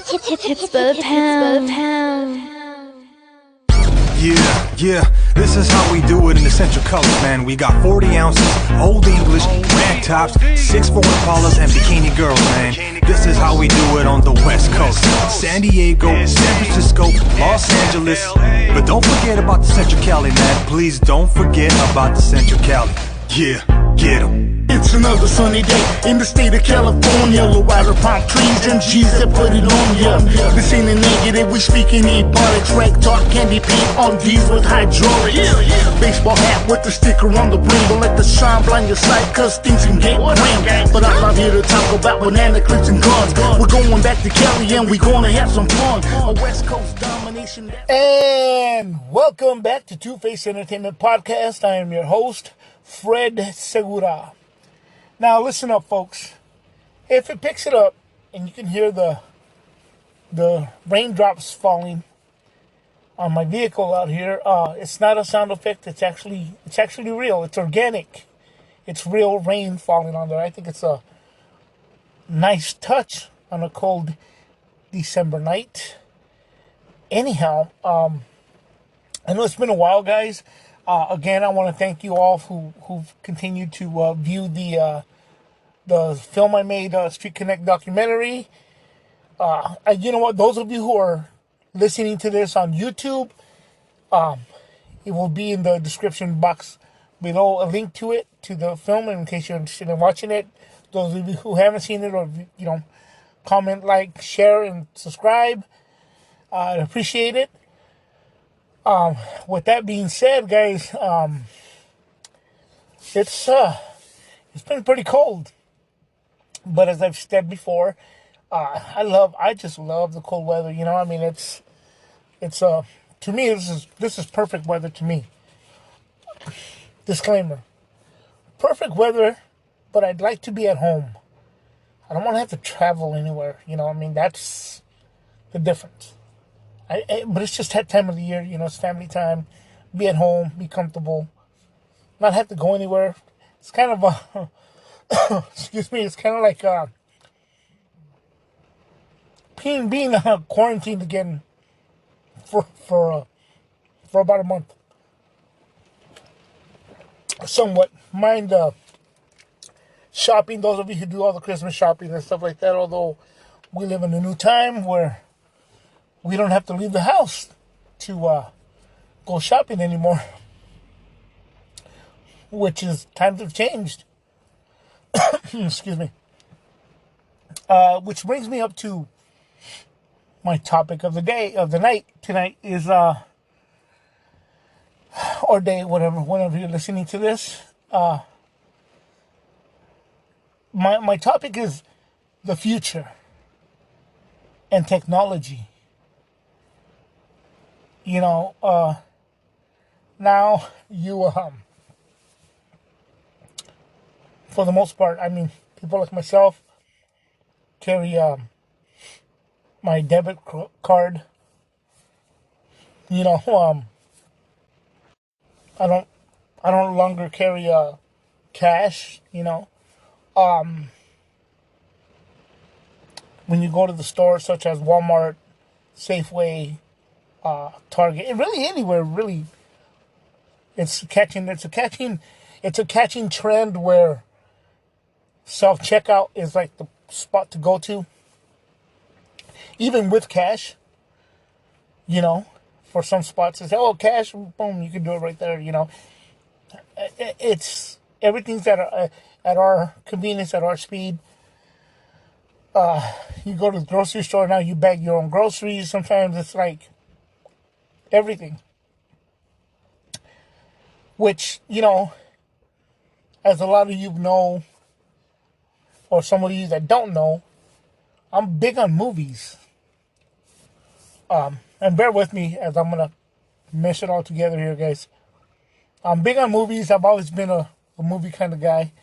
Hits by the pound. Yeah, this is how we do it in the Central Coast, man. We got 40 ounces, Old English, rag tops, 6'4" Impalas, and bikini girls, man. This is how we do it on the West Coast. San Diego, San Francisco, Los Angeles. But don't forget about the Central Cali, man. Please don't forget about the Central Cali. Yeah, get 'em. It's another sunny day in the state of California. Low rider palm trees and G's that put it on ya. This ain't a negative, we speaking ebonics. Rank talk, candy paint on D's with hydraulics. Baseball hat with the sticker on the brim. Don't let the sun blind your sight, cause things can get grim. But I'm not here to talk about banana clips and guns. We're going back to Cali and we're gonna have some fun. A West Coast domination. And welcome back to Two-Face Entertainment Podcast. I am your host, Fred Segura. Now listen up, folks. If it picks it up and you can hear the raindrops falling on my vehicle out here, it's not a sound effect. It's actually real. It's organic. It's real rain falling on there. I think it's a nice touch on a cold December night. Anyhow, I know it's been a while, guys. Again, I want to thank you all who've continued to view the film I made, Street Connect documentary. You know what? Those of you who are listening to this on YouTube, it will be in the description box below, a link to it, to the film, in case you're interested in watching it. Those of you who haven't seen it, or comment, like, share, and subscribe. I'd appreciate it. With that being said, guys, it's been pretty cold, but as I've said before, I just love the cold weather. I mean, it's to me, this is perfect weather to me. Disclaimer: perfect weather, but I'd like to be at home. I don't want to have to travel anywhere. I mean, that's the difference. But it's just that time of the year, it's family time. Be at home, be comfortable, not have to go anywhere. It's kind of excuse me, it's kind of like being quarantined again for about a month. Somewhat. Mind shopping, those of you who do all the Christmas shopping and stuff like that, although we live in a new time where we don't have to leave the house to go shopping anymore, which is, times have changed. Excuse me. Which brings me up to my topic of the night tonight is, or day, whenever you're listening to this. My topic is the future and technology. Now you, for the most part, I mean, people like myself carry, my debit card. I don't longer carry, cash, when you go to the stores such as Walmart, Safeway, Target, and really anywhere, really, it's a catching trend where self-checkout is like the spot to go to, even with cash. For some spots, it's, cash, boom, you can do it right there. It's everything's at our convenience, at our speed. You go to the grocery store now, you bag your own groceries. Sometimes it's like everything, which, as a lot of you know, or some of you that don't know, I'm big on movies. And bear with me as I'm gonna mesh it all together here, guys. I'm big on movies. I've always been a movie kind of guy.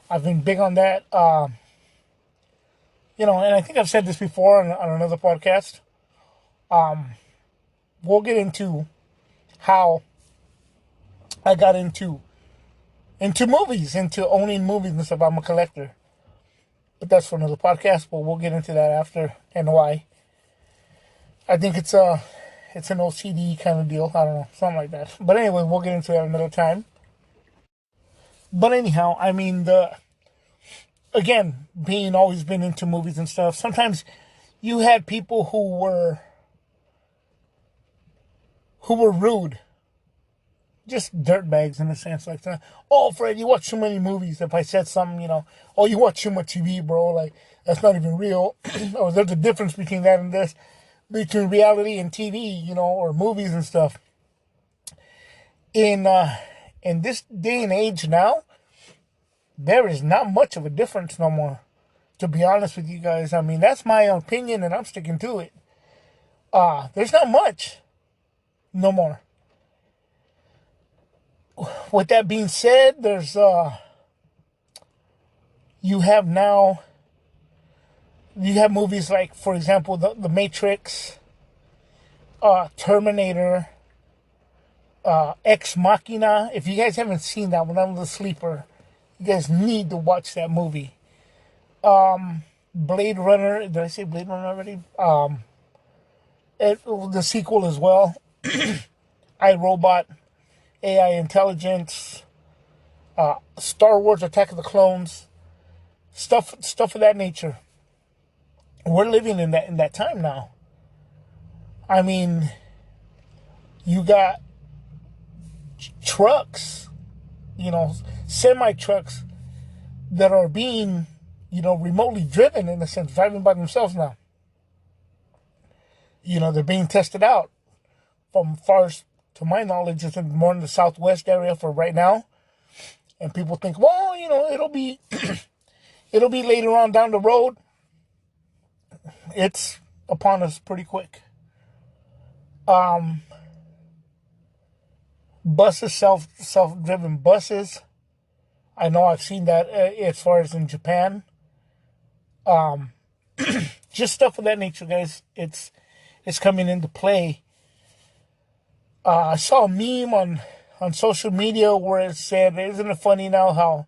I've been big on that. And I think I've said this before on another podcast. We'll get into how I got into movies, into owning movies and stuff. I'm a collector. But that's for another podcast, but we'll get into that after and why. I think it's an OCD kind of deal. I don't know, something like that. But anyway, we'll get into that another time. But anyhow, I mean, again, being always been into movies and stuff, sometimes you had people who were rude, just dirtbags in a sense, like, oh, Fred, you watch too many movies. If I said something, oh, you watch too much TV, bro, like, that's not even real. Or there's a difference between that and this, between reality and TV, or movies and stuff. In this day and age now, there is not much of a difference no more, to be honest with you guys. I mean, that's my opinion, and I'm sticking to it. There's not much no more. With that being said, there's you have movies like, for example, the Matrix, Terminator, Ex Machina. If you guys haven't seen that one, that was a sleeper. You guys need to watch that movie. Blade Runner. Did I say Blade Runner already? The sequel as well. iRobot, AI Intelligence, Star Wars: Attack of the Clones, stuff of that nature. We're living in that time now. I mean, you got trucks, semi trucks that are being, remotely driven, in a sense, driving by themselves now. They're being tested out. From far as to my knowledge, it's more in the Southwest area for right now. And people think, well, it'll be it'll be later on down the road. It's upon us pretty quick. Buses, self-driven buses. I know I've seen that as far as in Japan. Just stuff of that nature, guys. It's coming into play. I saw a meme on social media where it said, isn't it funny now how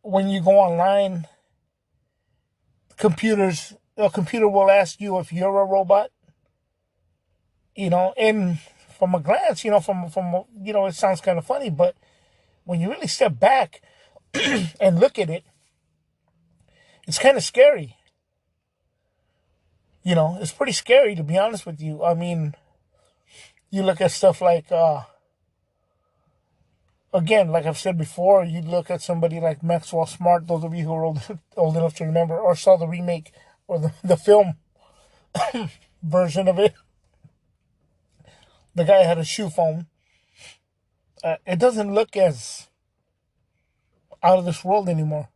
when you go online, a computer will ask you if you're a robot, and from a glance, from it sounds kind of funny, but when you really step back and look at it, it's kind of scary. It's pretty scary, to be honest with you. I mean, you look at stuff like, again, like I've said before, you look at somebody like Maxwell Smart, those of you who are old enough to remember, or saw the remake or the film version of it. The guy had a shoe phone. It doesn't look as out of this world anymore.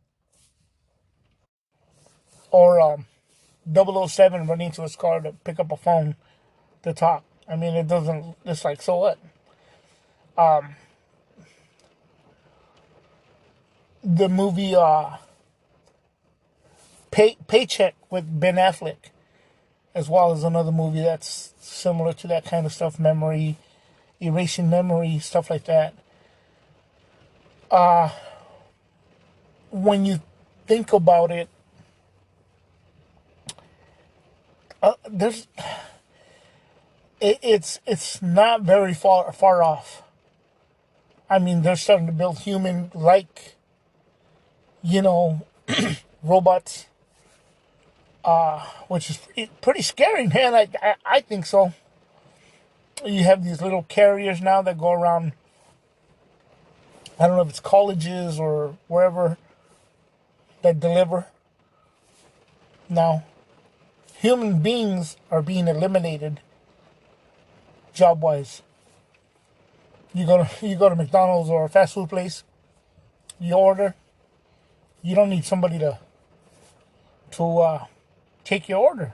Or 007 running to his car to pick up a phone to talk. I mean, it doesn't, it's like, so what? The movie Paycheck with Ben Affleck, as well as another movie that's similar to that kind of stuff, erasing memory, stuff like that. When you think about it, it's not very far off. I mean, they're starting to build human-like, robots, which is pretty scary, man. I think so. You have these little carriers now that go around, I don't know if it's colleges or wherever, that deliver. Now, human beings are being eliminated job-wise. You go to McDonald's or a fast food place, you order. You don't need somebody to take your order.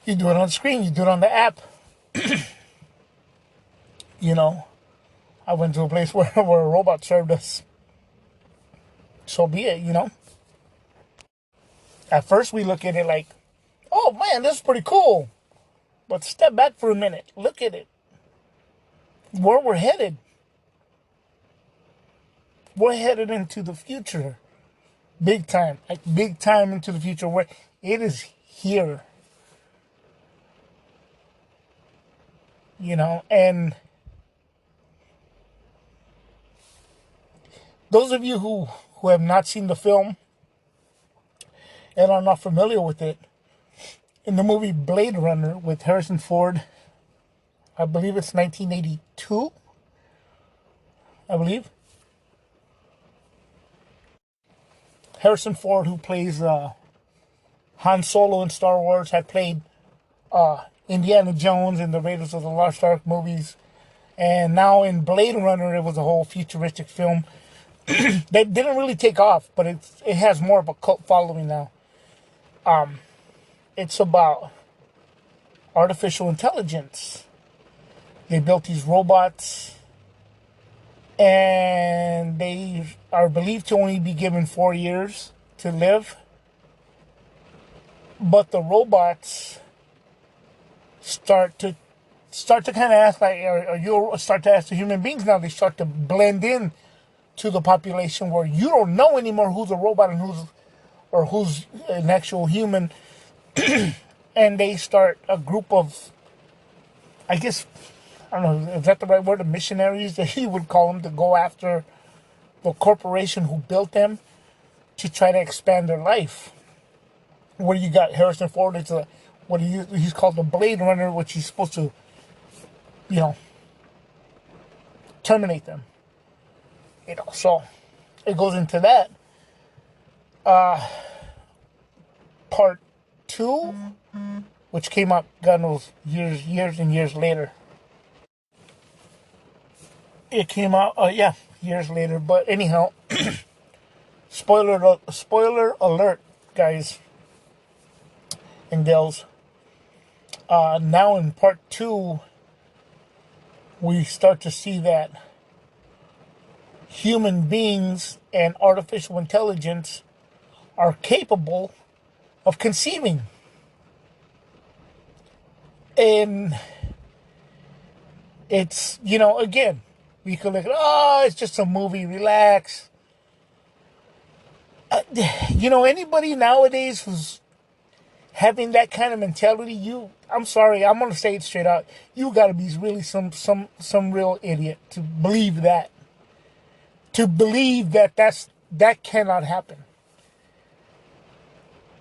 You do it on the screen. You do it on the app. I went to a place where a robot served us. So be it, At first we look at it like, oh man, this is pretty cool. But step back for a minute. Look at it. Where we're headed. We're headed into the future. Big time. Like big time into the future where it is here. And those of you who have not seen the film and are not familiar with it, in the movie Blade Runner with Harrison Ford, I believe it's 1982, I believe. Harrison Ford, who plays Han Solo in Star Wars, had played Indiana Jones in the Raiders of the Lost Ark movies. And now in Blade Runner, it was a whole futuristic film that didn't really take off, but it has more of a cult following now. It's about artificial intelligence. They built these robots, and they are believed to only be given 4 years to live. But the robots start to kind of ask, like, or you start to ask the human beings now. They start to blend in to the population, where you don't know anymore who's a robot and who's an actual human. And they start a group of, I guess, I don't know, is that the right word? The missionaries that he would call them, to go after the corporation who built them to try to expand their life. Where you got Harrison Ford, it's he's called the Blade Runner, which he's supposed to, terminate them. So it goes into that. Part 2, which came out, God knows, years and years later. It came out, years later. But anyhow, spoiler alert, guys and gals. Now in part 2, we start to see that human beings and artificial intelligence are capable of conceiving. And it's, again, we could look at, it's just a movie, relax. Anybody nowadays who's having that kind of mentality, I'm sorry, I'm going to say it straight out. You got to be really some real idiot to believe that. To believe that cannot happen.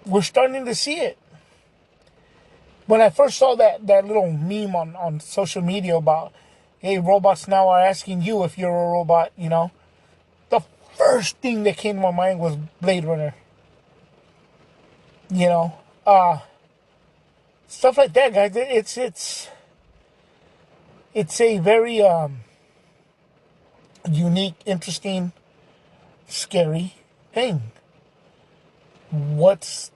We're starting to see it. When I first saw that little meme on social media about, hey, robots now are asking you if you're a robot, the first thing that came to my mind was Blade Runner. Stuff like that, guys. It's a very unique, interesting, scary thing. What's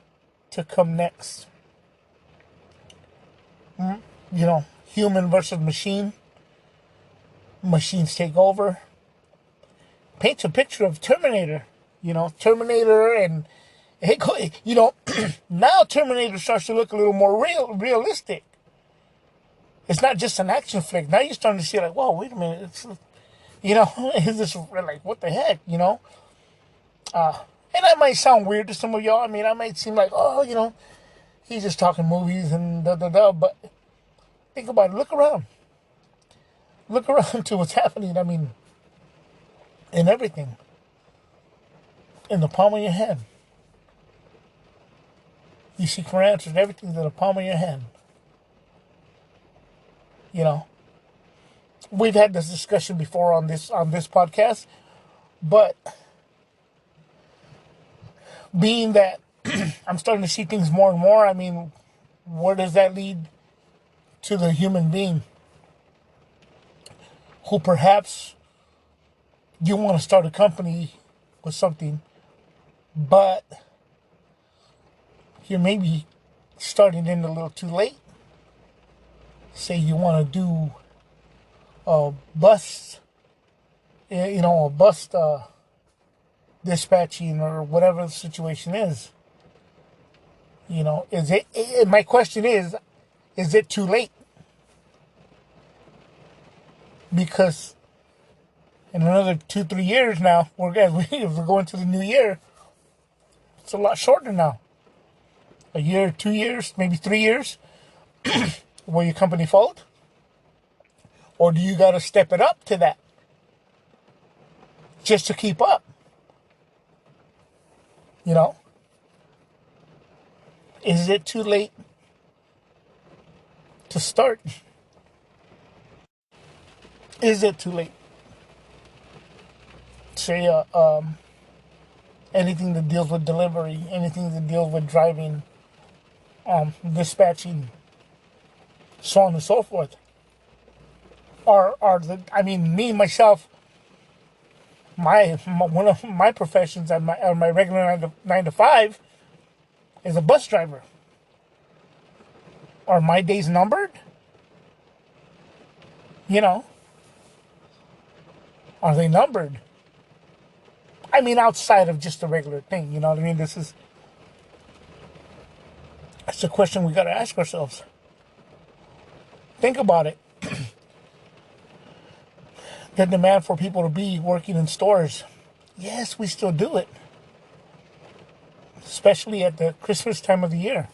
to come next? Human versus machine. Machines take over. Paints a picture of Terminator. Terminator, and now Terminator starts to look a little more realistic. It's not just an action flick. Now you're starting to see, like, whoa, wait a minute. It's, is this, like, what the heck, And that might sound weird to some of y'all. I mean, I might seem like, he's just talking movies and da-da-da. But think about it. Look around. Look around to what's happening. I mean, in everything. In the palm of your hand. You see answers and everything's in the palm of your hand. We've had this discussion before on this podcast, but being that I'm starting to see things more and more, I mean, where does that lead to the human being who perhaps you want to start a company with something, but you're maybe starting in a little too late? Say you want to do a bus dispatching or whatever the situation is. Is it? My question is it too late? Because in another 2-3 years now, we're going to the new year. It's a lot shorter now. A year, 2 years, maybe 3 years. Will your company fold? Or do you got to step it up to that just to keep up? You know? Is it too late to start? Is it too late? Say, anything that deals with delivery, anything that deals with driving, dispatching, so on and so forth. Me, myself, one of my professions at my regular 9 to 5 is a bus driver. Are my days numbered? You know, are they numbered? I mean, outside of just the regular thing, you know what I mean? It's a question we got to ask ourselves. Think about it. The demand for people to be working in stores. Yes, we still do it. Especially at the Christmas time of the year.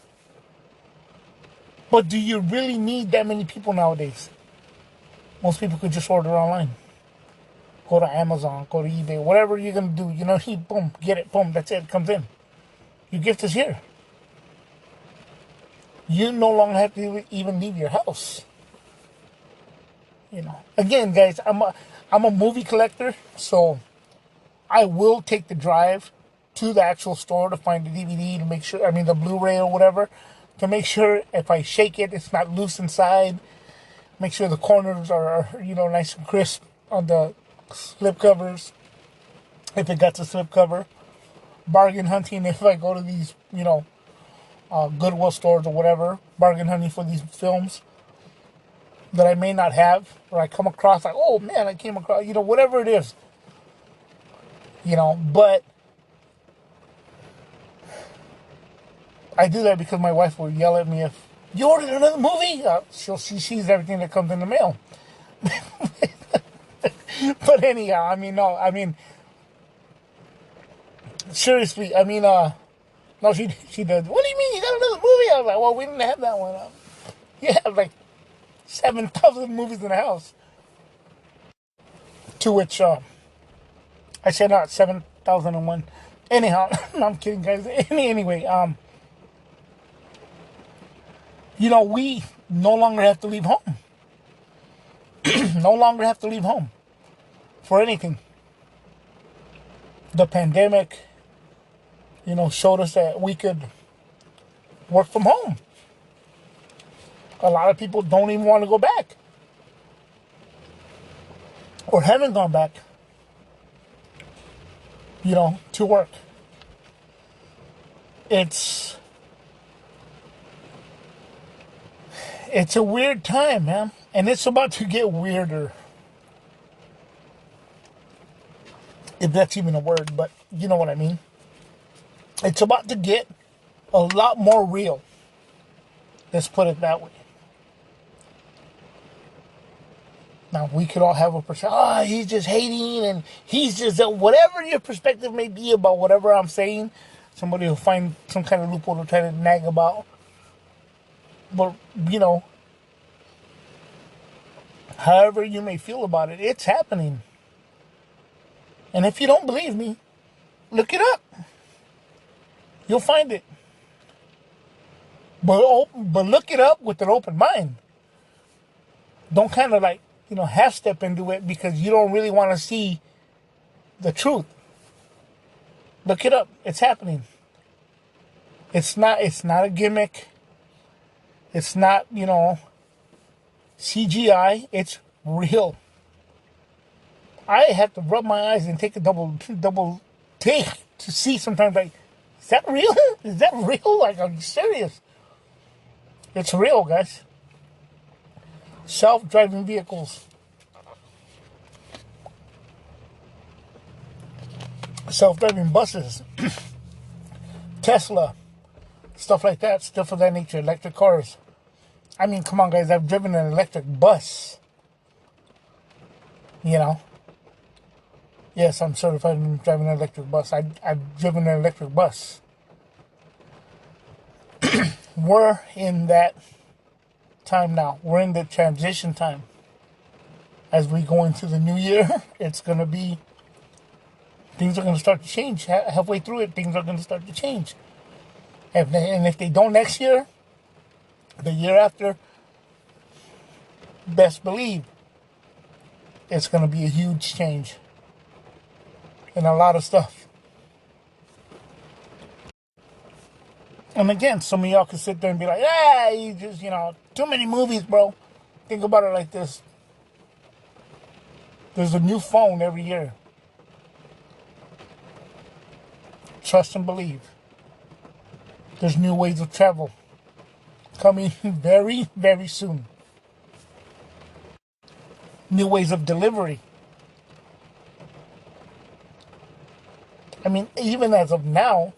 But do you really need that many people nowadays? Most people could just order online. Go to Amazon, go to eBay, whatever you're going to do. You know, boom, get it, boom, that's it, comes in. Your gift is here. You no longer have to even leave your house. You know, again, guys, I'm a movie collector, so I will take the drive to the actual store to find the DVD to make sure, the Blu-ray or whatever, to make sure if I shake it, it's not loose inside. Make sure the corners are nice and crisp on the slip covers, if it got the slip cover. Bargain hunting, if I go to these, Goodwill stores or whatever, bargain hunting for these films that I may not have, or I come across like, oh man, I came across, whatever it is, but I do that because my wife will yell at me if you ordered another movie. She sees everything that comes in the mail. But anyhow, seriously, no, she does. What do you mean you got another movie? I was like, well, we didn't have that one. You have like 7,000 movies in the house. To which I said not 7,001. Anyhow, no, I'm kidding, guys. Anyway, we no longer have to leave home. No longer have to leave home for anything. The pandemic, showed us that we could work from home. A lot of people don't even want to go back, or haven't gone back, to work. It's a weird time, man. And it's about to get weirder. If that's even a word, but you know what I mean. It's about to get a lot more real. Let's put it that way. Now, we could all have a perspective. He's just hating, and he's just, whatever your perspective may be about whatever I'm saying, somebody will find some kind of loophole to try to nag about. But, however you may feel about it, it's happening. And if you don't believe me, look it up. You'll find it. But look it up with an open mind. Don't kind of half step into it because you don't really want to see the truth. Look it up. It's happening. It's not a gimmick. It's not, CGI. It's real. I have to rub my eyes and take a double take to see sometimes, like, is that real? Is that real? Like, are you serious? It's real, guys. Self-driving vehicles. Self-driving buses. Tesla. Stuff like that. Stuff of that nature. Electric cars. Come on, guys. I've driven an electric bus. Yes, I'm certified in driving an electric bus. I've driven an electric bus. We're in that time now. We're in the transition time. as we go into the new year, it's going to be, things are going to start to change. Halfway through it, things are going to start to change. And if they don't next year, the year after, best believe it's going to be a huge change in a lot of stuff. And again, some of y'all can sit there and be like, you just, too many movies, bro. Think about it like this. There's a new phone every year. Trust and believe. There's new ways of travel coming very, very soon. New ways of delivery. I mean, even as of now,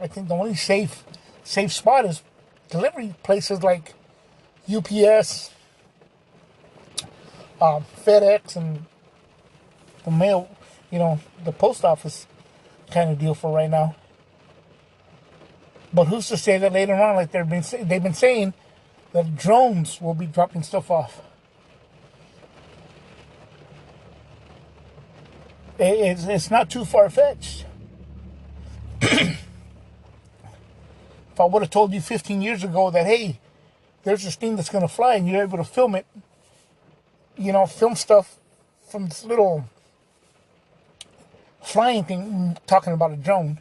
I think the only safe spot is delivery places like UPS, FedEx, and the mail, the post office kind of deal for right now. But who's to say that later on, like they've been saying, that drones will be dropping stuff off. It's not too far-fetched. If I would have told you 15 years ago that, hey, there's this thing that's going to fly and you're able to film it, film stuff from this little flying thing, talking about a drone,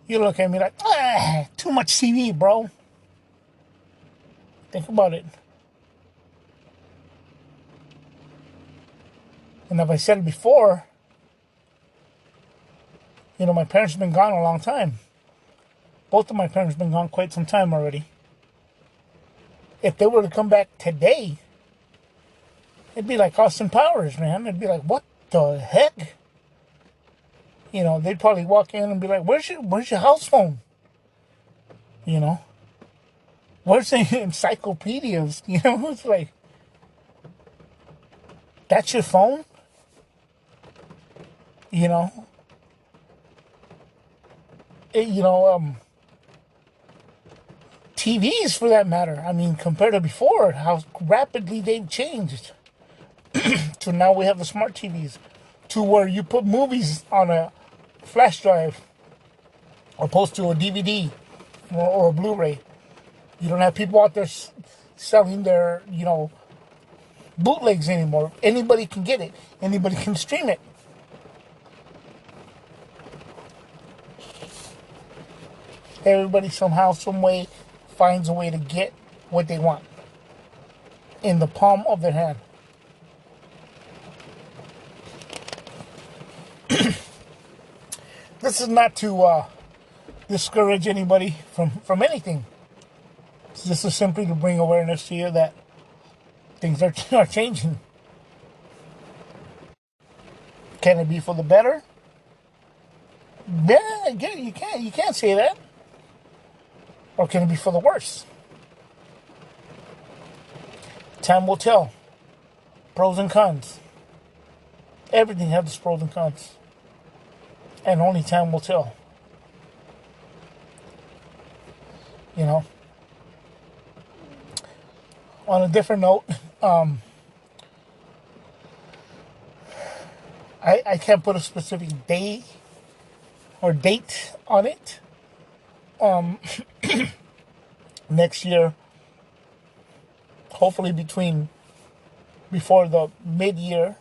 you look at me like, too much TV, bro. Think about it. And if I said it before, my parents have been gone a long time. Both of my parents have been gone quite some time already. If they were to come back today, it'd be like Austin Powers, man. It'd be like, what the heck? They'd probably walk in and be like, where's your house phone? Where's the encyclopedias? It's like, that's your phone? TVs for that matter. I mean, compared to before, how rapidly they've changed. To now we have the smart TVs, to where you put movies on a flash drive opposed to a DVD or a Blu-ray. You don't have people out there selling their, bootlegs anymore. Anybody can get it. Anybody can stream it. Everybody somehow, some way finds a way to get what they want in the palm of their hand. This is not to discourage anybody from anything. This is simply to bring awareness to you that things are changing. Can it be for the better? Yeah, you can't say that. Or can it be for the worse? Time will tell. Pros and cons. Everything has its pros and cons. And only time will tell. On a different note, I can't put a specific day or date on it. Next year, hopefully before the mid-year,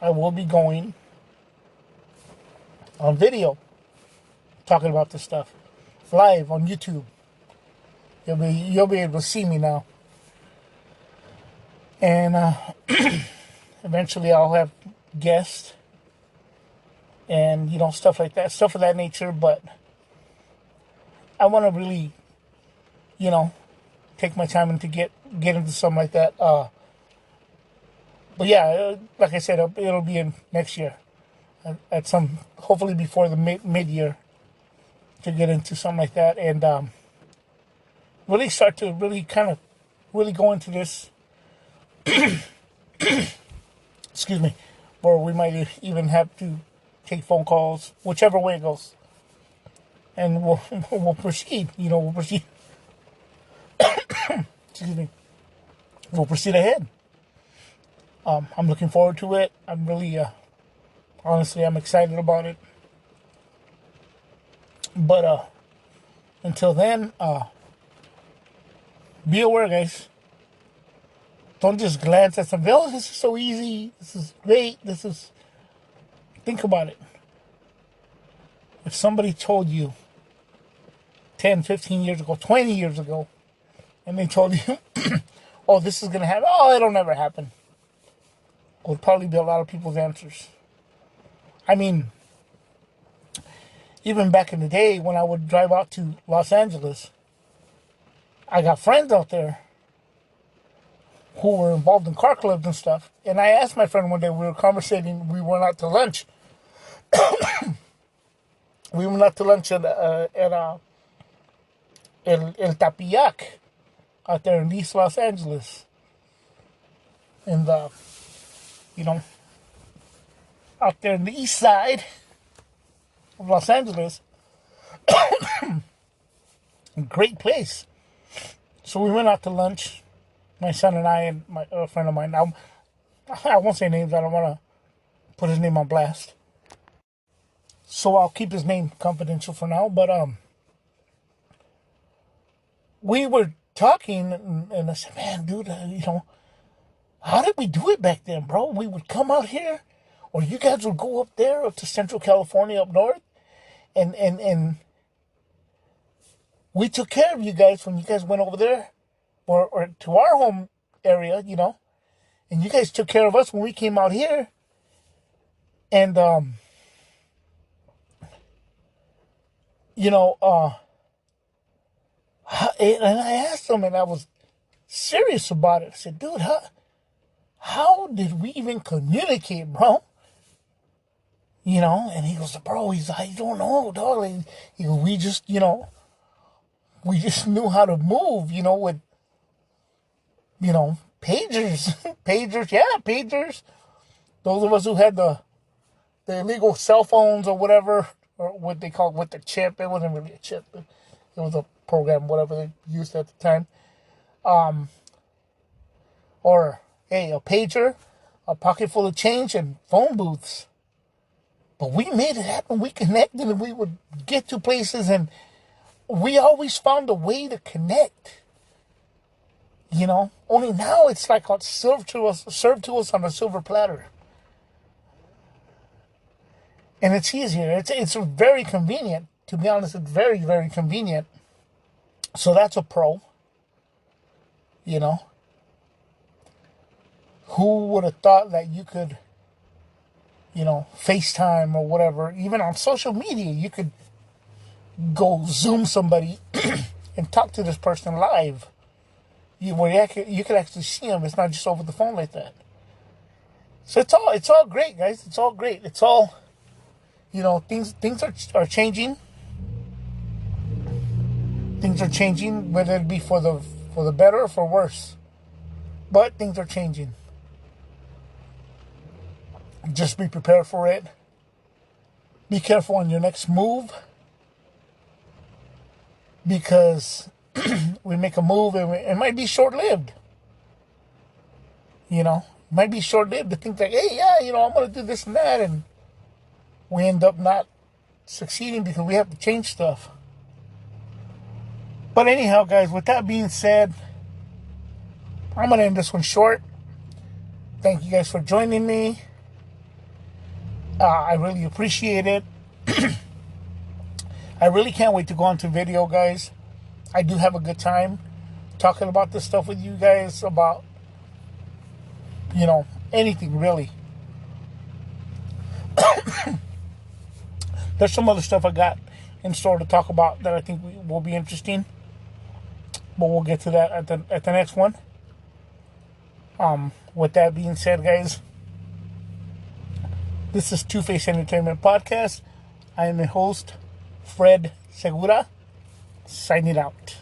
I will be going on video, talking about this stuff, live on YouTube. You'll be able to see me now. And eventually I'll have guests and, stuff like that, stuff of that nature. But I want to really, take my time and to get into something like that. But yeah, like I said, it'll be in next year at some, hopefully before the mid-year, to get into something like that and really start to really go into this. Excuse me, or we might even have to take phone calls, whichever way it goes, and we'll proceed. We'll proceed. Excuse me. We'll proceed ahead. I'm looking forward to it. I'm really, honestly, I'm excited about it. But until then, be aware, guys. Don't just glance at something. Oh, this is so easy. This is great. Think about it. If somebody told you 10, 15 years ago, 20 years ago, and they told you, oh, this is going to happen. Oh, it'll never happen. Would probably be a lot of people's answers. I mean, even back in the day when I would drive out to Los Angeles, I got friends out there who were involved in car clubs and stuff. And I asked my friend one day, we were conversating, we went out to lunch. We went out to lunch at El Tapiac out there in East Los Angeles. And, out there in the east side of Los Angeles. Great place. So we went out to lunch. My son and I and a friend of mine. I won't say names. I don't want to put his name on blast. So I'll keep his name confidential for now. But we were talking, and I said, man, dude, how did we do it back then, bro? We would come out here, or you guys would go up there, up to Central California, up north, and we took care of you guys when you guys went over there, or to our home area, and you guys took care of us when we came out here, and and I asked him, and I was serious about it. I said, dude, how did we even communicate, bro? And he goes, bro, I don't know, dog. He goes, we just knew how to move, with, pagers. Pagers. Those of us who had the illegal cell phones or whatever, or what they call with the chip. It wasn't really a chip. It was a program, whatever they used at the time. Or, hey, a pager, a pocket full of change, and phone booths. But we made it happen. We connected, and we would get to places, and we always found a way to connect. Only now it's like served to us on a silver platter. And it's easier. It's very convenient. To be honest, it's very, very convenient. So that's a pro. Who would have thought that you could, FaceTime or whatever, even on social media, you could go Zoom somebody and talk to this person live. You could actually see them. It's not just over the phone like that. So it's all great, guys. It's all great. It's all, things are changing. Things are changing, whether it be for the better or for worse. But things are changing. Just be prepared for it. Be careful on your next move. Because we make a move and it might be short-lived. It might be short-lived to think like, hey, yeah, I'm going to do this and that. And we end up not succeeding because we have to change stuff. But anyhow, guys, with that being said, I'm going to end this one short. Thank you guys for joining me. I really appreciate it. I really can't wait to go on to video, guys. I do have a good time talking about this stuff with you guys about, anything really. There's some other stuff I got in store to talk about that I think will be interesting. But we'll get to that at the next one. With that being said, guys, this is Two Face Entertainment Podcast. I am the host, Fred Segura, signing out.